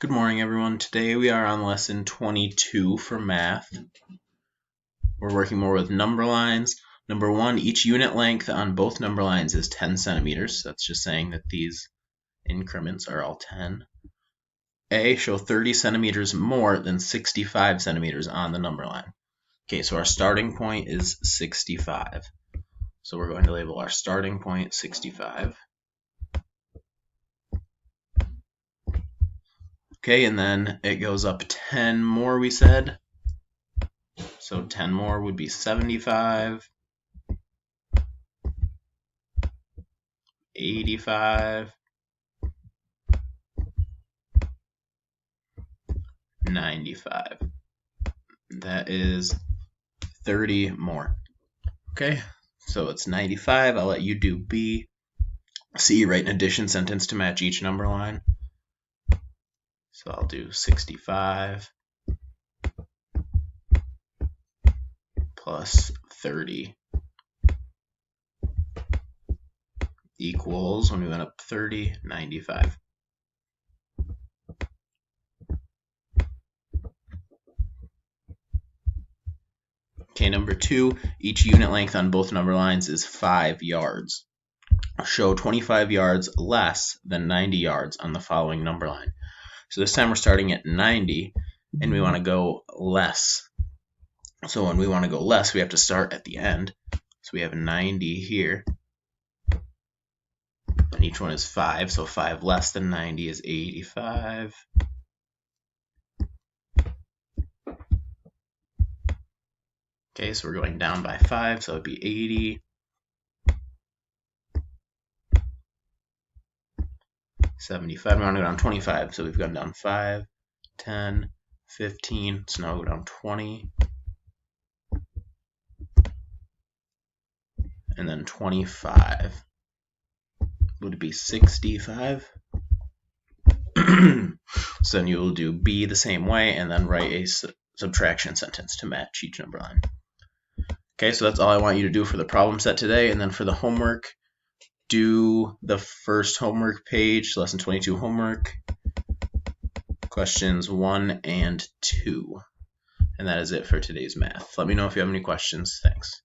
Good morning, everyone. Today we are on lesson 22 for math. We're working more with number lines. Number one, each unit length on both number lines is 10 centimeters. That's just saying that these increments are all 10. A, show 30 centimeters more than 65 centimeters on the number line. Okay, so our starting point is 65. So we're going to label our starting point 65. Okay, and then it goes up 10 more, we said. So 10 more would be 75, 85, 95. That is 30 more. Okay, so it's 95. I'll let you do B. C, write an addition sentence to match each number line. So I'll do 65 plus 30 equals, when we went up 30, 95. Okay, number two, each unit length on both number lines is 5 yards. Show 25 yards less than 90 yards on the following number line. So this time we're starting at 90 and we want to go less. So when we want to go less, we have to start at the end. So we have 90 here. And each one is 5, so 5 less than 90 is 85. Okay, so we're going down by 5, so it would be 80. 75, we want to go down 25, so we've gone down 5, 10, 15, so now we'll go down 20, and then 25. Would it be 65? So then you'll do B the same way, and then write a subtraction sentence to match each number line. Okay, so that's all I want you to do for the problem set today, and then for the homework, do the first homework page, lesson 22 homework, questions 1 and 2. And that is it for today's math. Let me know if you have any questions. Thanks.